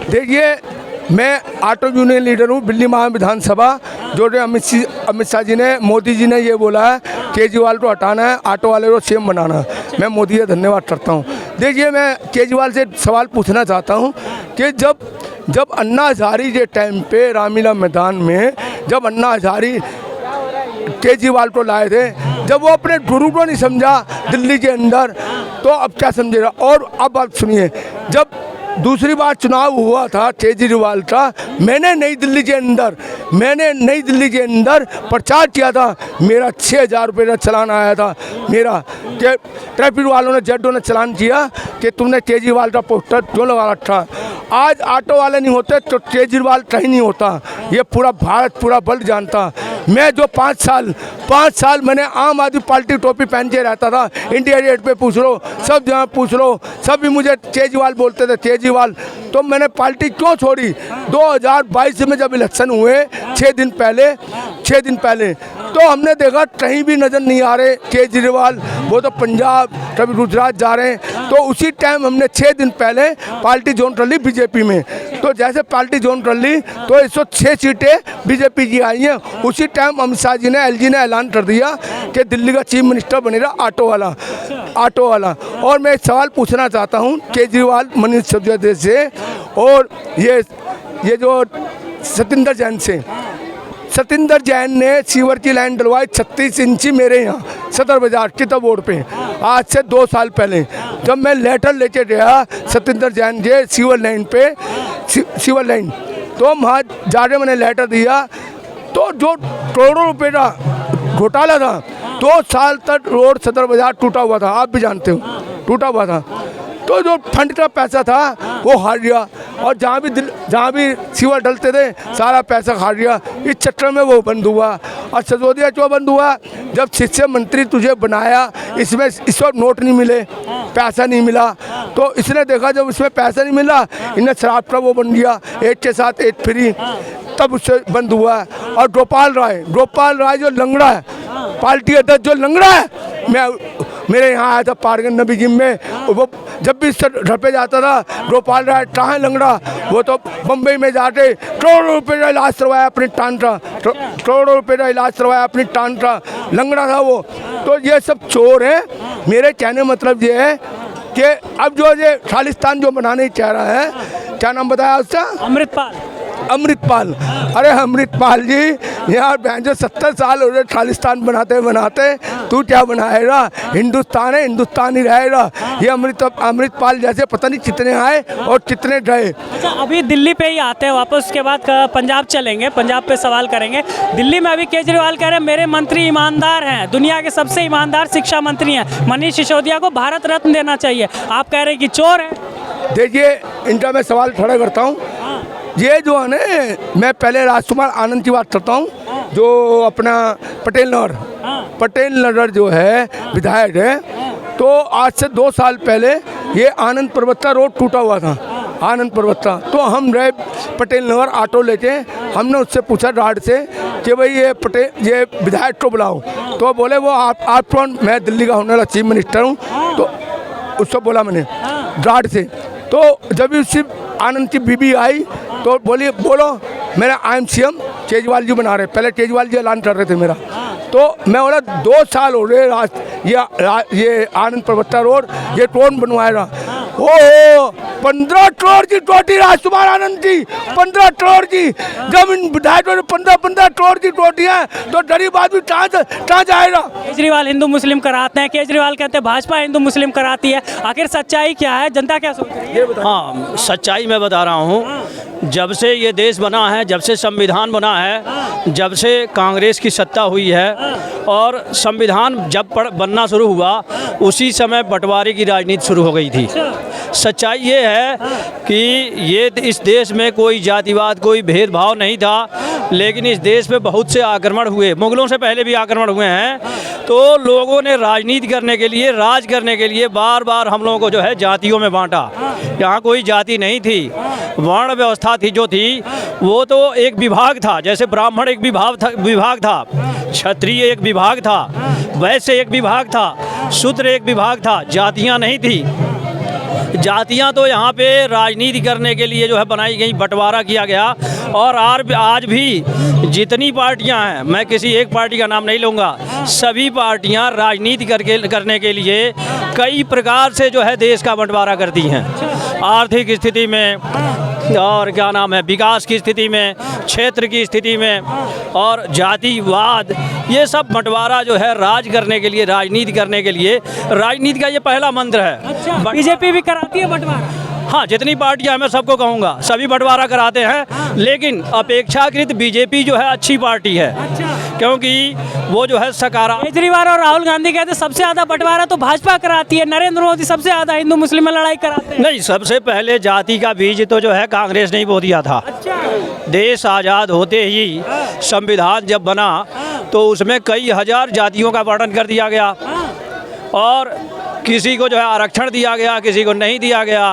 देखिए, मैं auto union leader हूँ दिल्ली महाविधानसभा। जो अमित शाह जी ने, मोदी जी ने ये बोला है केजरीवाल को हटाना है, ऑटो वाले को सीएम बनाना है। मैं मोदी का धन्यवाद करता हूँ। देखिए, मैं केजरीवाल से सवाल पूछना चाहता हूँ कि जब अन्ना हजारी के टाइम पे रामलीला मैदान में जब अन्ना हजारी केजरीवाल को लाए थे, जब वो अपने गुरु को नहीं समझा दिल्ली के अंदर, तो अब क्या समझेगा। और अब बात सुनिए, जब दूसरी बार चुनाव हुआ था केजरीवाल का, मैंने नई दिल्ली के अंदर प्रचार किया था। मेरा 6,000 रुपये का चालान आया था मेरा, कि ट्रैफिक वालों ने, जेडो ने चालान किया कि तुमने केजरीवाल का पोस्टर क्यों लगा रखा। आज ऑटो वाले नहीं होते तो केजरीवाल कहीं नहीं होता। ये पूरा भारत, पूरा वर्ल्ड जानता। मैं जो 5 साल मैंने आम आदमी पार्टी टोपी पहन के रहता था। इंडिया गेट पे पूछ लो, सब जगह पूछ लो, सब भी मुझे केजरीवाल बोलते थे, केजरीवाल। तो मैंने पार्टी क्यों छोड़ी? 2022 में जब इलेक्शन हुए 6 दिन पहले तो हमने देखा कहीं भी नज़र नहीं आ रहे केजरीवाल। वो तो पंजाब, कभी गुजरात जा रहे हैं। तो उसी टाइम हमने 6 दिन पहले पार्टी ज्वाइन कर ली बीजेपी में। तो जैसे पार्टी ज्वाइन कर ली तो 106 सीटें बीजेपी की आई हैं। उसी टाइम अमित शाह जी ने, एलजी ने ऐलान कर दिया कि दिल्ली का चीफ मिनिस्टर बनेगा ऑटो वाला। और मैं एक सवाल पूछना चाहता हूँ केजरीवाल, मनीष सिसोदिया से, और ये जो सतिंदर जैन ने सीवर की लाइन डलवाई 36 इंची मेरे यहाँ सदर बाजार किताब बोर्ड पे, आज से 2 साल पहले। जब मैं लेटर लेके गया सतिंदर जैन के सीवर लाइन, तो वहाँ जाके मैंने लेटर दिया, तो जो करोड़ों रुपये का घोटाला था, 2 साल तक रोड सदर बाजार टूटा हुआ था। आप भी जानते हो, टूटा हुआ था। तो जो फंड का पैसा था वो हार गया, और जहाँ भी सीवर डलते थे सारा पैसा हार गया। इस चक्कर में वो बंद हुआ। और सिसोदिया क्यों बंद हुआ? जब शिक्षा मंत्री तुझे बनाया, इसमें इस वक्त नोट नहीं मिले, पैसा नहीं मिला, तो इसने देखा जब इसमें पैसा नहीं मिला, इन्हें शराब का वो बन गया, एक के साथ एक फ्री, तब उससे बंद हुआ। और गोपाल राय जो लंगड़ा है, पार्टी अध्यक्ष जो लंगड़ा है, मेरे यहाँ आया था पारगन नबी जिम में, वो जब भी घर पे जाता था, गोपाल राय कहाँ है लंगड़ा, वो तो बम्बई में जाके करोड़ों रुपये का इलाज करवाया अपनी टांग का, लंगड़ा था वो। तो ये सब चोर हैं। मेरे कहने मतलब ये है कि अब जो ये खालिस्तान जो बनाने चाह रहा है, क्या नाम बताया उसका? अमृतपाल। अरे अमृतपाल जी, यार बहन जो 70 साल हो गए खालिस्तान बनाते, तू क्या बनाएगा? हिंदुस्तान है, हिंदुस्तान ही रहेगा। ये अमृतपाल जैसे पता नहीं कितने आए और कितने गए। अच्छा, अभी दिल्ली पे ही आते हैं वापस, उसके बाद पंजाब चलेंगे, पंजाब पे सवाल करेंगे। दिल्ली में अभी केजरीवाल कह रहे हैं मेरे मंत्री ईमानदार हैं, दुनिया के सबसे ईमानदार शिक्षा मंत्री हैं, मनीष सिसोदिया को भारत रत्न देना चाहिए। आप कह रहे हैं कि चोर है। देखिए, इनका मैं सवाल खड़ा करता हूँ। ये जो है ना, मैं पहले राजकुमार आनंद की बात करता हूँ, जो अपना पटेल नगर जो है विधायक है। तो आज से 2 साल पहले ये आनंद पर्वता रोड टूटा हुआ था, आनंद पर्वता। तो हम गए पटेल नगर ऑटो लेके, हमने उससे पूछा गार्ड से कि भाई ये विधायक को बुलाओ। तो बोले वो आप कौन? मैं दिल्ली का होने वाला चीफ मिनिस्टर हूँ। तो उससे बोला मैंने गार्ड से। तो जब उससे आनंद की बीबी आई तो बोलो मेरा I am CM Kejriwal ji बना रहे। पहले केजरीवाल जी ऐलान कर रहे थे मेरा। तो मैं बोला 2 साल हो गए ये आनंद पर्वता रोड ये कौन बनवाएगा? ओ 15 करोड़ की टोटी राजकुमार आनंद जी, 15 करोड़ की। जब इन विधायकों ने 15 करोड़ की टोटी है तो गरीब आदमी कहाँ जाएगा? केजरीवाल हिंदू मुस्लिम कराते हैं, केजरीवाल कहते हैं भाजपा हिंदू मुस्लिम कराती है। आखिर सच्चाई क्या है, जनता क्या सोच रही है? हाँ, सच्चाई मैं बता रहा हूँ। जब से ये देश बना है, जब से संविधान बना है, जब से कांग्रेस की सत्ता हुई है, और संविधान जब बनना शुरू हुआ उसी समय बंटवारे की राजनीति शुरू हो गई थी। सच्चाई ये है कि ये इस देश में कोई जातिवाद, कोई भेदभाव नहीं था, लेकिन इस देश पे बहुत से आक्रमण हुए, मुगलों से पहले भी आक्रमण हुए हैं। तो लोगों ने राजनीति करने के लिए, राज करने के लिए बार बार हम लोगों को जो है जातियों में बांटा। यहाँ कोई जाति नहीं थी, वर्ण व्यवस्था थी जो थी, वो तो एक विभाग था। जैसे ब्राह्मण एक विभाग था, क्षत्रिय एक विभाग था, वैश्य एक विभाग था, शूद्र एक विभाग था, जातियाँ नहीं थी। जातियां तो यहाँ पे राजनीति करने के लिए जो है बनाई गई, बंटवारा किया गया। और आज भी जितनी पार्टियां हैं, मैं किसी एक पार्टी का नाम नहीं लूँगा, सभी पार्टियां राजनीति करने के लिए कई प्रकार से जो है देश का बंटवारा करती हैं। आर्थिक स्थिति में और क्या नाम है, विकास की स्थिति में, क्षेत्र की स्थिति में, और जातिवाद, ये सब बंटवारा जो है राज करने के लिए, राजनीति करने के लिए, राजनीति का ये पहला मंत्र है। बीजेपी भी कराती है बंटवारा? हाँ, जितनी पार्टियां हैं मैं सबको कहूँगा सभी बंटवारा कराते हैं, लेकिन अपेक्षाकृत बीजेपी जो है अच्छी पार्टी है, क्योंकि वो जो है सकारात्मक। केजरीवाल और राहुल गांधी कहते हैं सबसे ज्यादा बंटवारा तो भाजपा कराती है, नरेंद्र मोदी सबसे ज्यादा हिंदू मुस्लिम में लड़ाई कराते हैं। नहीं, सबसे पहले जाति का बीज तो जो है कांग्रेस ने ही बो दिया था। देश आज़ाद होते ही संविधान जब बना तो उसमें कई हजार जातियों का वर्णन कर दिया गया, और किसी को जो है आरक्षण दिया गया, किसी को नहीं दिया गया।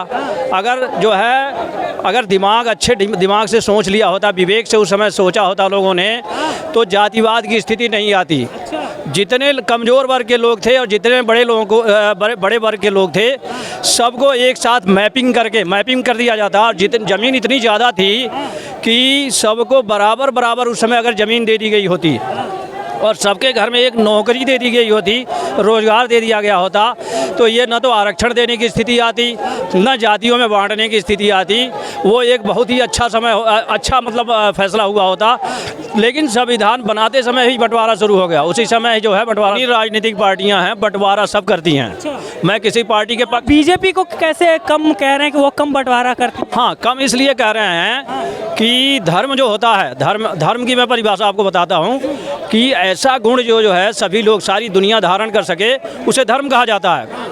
अगर दिमाग अच्छे दिमाग से सोच लिया होता, विवेक से उस समय सोचा होता लोगों ने, तो जातिवाद की स्थिति नहीं आती। जितने कमज़ोर वर्ग के लोग थे और जितने बड़े लोगों को बड़े वर्ग के लोग थे, सबको एक साथ मैपिंग कर दिया जाता। और जितनी ज़मीन इतनी ज़्यादा थी कि सबको बराबर उस समय अगर ज़मीन दे दी गई होती और सबके घर में एक नौकरी दे दी गई होती, रोज़गार दे दिया गया होता, तो ये न तो आरक्षण देने की स्थिति आती, न जातियों में बांटने की स्थिति आती। वो एक बहुत ही अच्छा मतलब फैसला हुआ होता। लेकिन संविधान बनाते समय ही बंटवारा शुरू हो गया, उसी समय जो है बंटवारा। राजनीतिक पार्टियां हैं, बंटवारा सब करती हैं। मैं किसी पार्टी के बीजेपी को कैसे कम कह रहे हैं कि वो कम बंटवारा करती है? हाँ, कम इसलिए कह रहे हैं कि धर्म जो होता है, धर्म की मैं परिभाषा आपको बताता हूँ कि ऐसा गुण जो है सभी लोग, सारी दुनिया धारण कर सके, उसे धर्म कहा जाता है।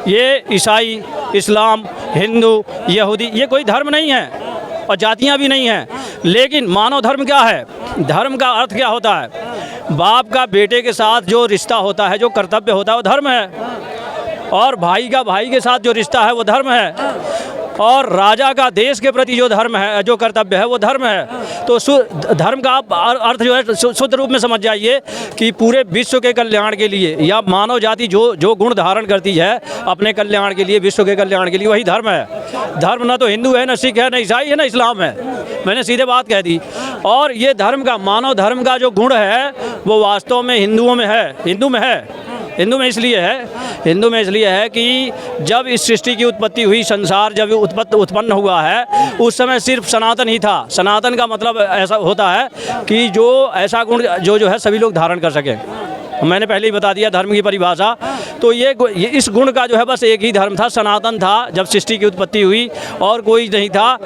ये ईसाई, इस्लाम, हिंदू, यहूदी, ये कोई धर्म नहीं है और जातियां भी नहीं हैं। लेकिन मानव धर्म क्या है? धर्म का अर्थ क्या होता है? बाप का बेटे के साथ जो रिश्ता होता है, जो कर्तव्य होता है, वो धर्म है। और भाई का भाई के साथ जो रिश्ता है वो धर्म है। और राजा का देश के प्रति जो धर्म है, जो कर्तव्य है, वो धर्म है। तो धर्म का अर्थ जो है शुद्ध रूप में समझ जाइए कि पूरे विश्व के कल्याण के लिए, या मानव जाति जो गुण धारण करती है अपने कल्याण के लिए, विश्व के कल्याण के लिए, वही धर्म है। धर्म ना तो हिंदू है, ना सिख है, ना ईसाई है, ना इस्लाम है। मैंने सीधे बात कह दी। और ये धर्म का, मानव धर्म का जो गुण है वो वास्तव में हिंदू में इसलिए है कि जब इस सृष्टि की उत्पत्ति हुई, संसार जब उत्पन्न हुआ है, उस समय सिर्फ सनातन ही था। सनातन का मतलब ऐसा होता है कि जो ऐसा गुण जो है सभी लोग धारण कर सकें। मैंने पहले ही बता दिया धर्म की परिभाषा। तो ये इस गुण का जो है बस एक ही धर्म था, सनातन था जब सृष्टि की उत्पत्ति हुई, और कोई नहीं था।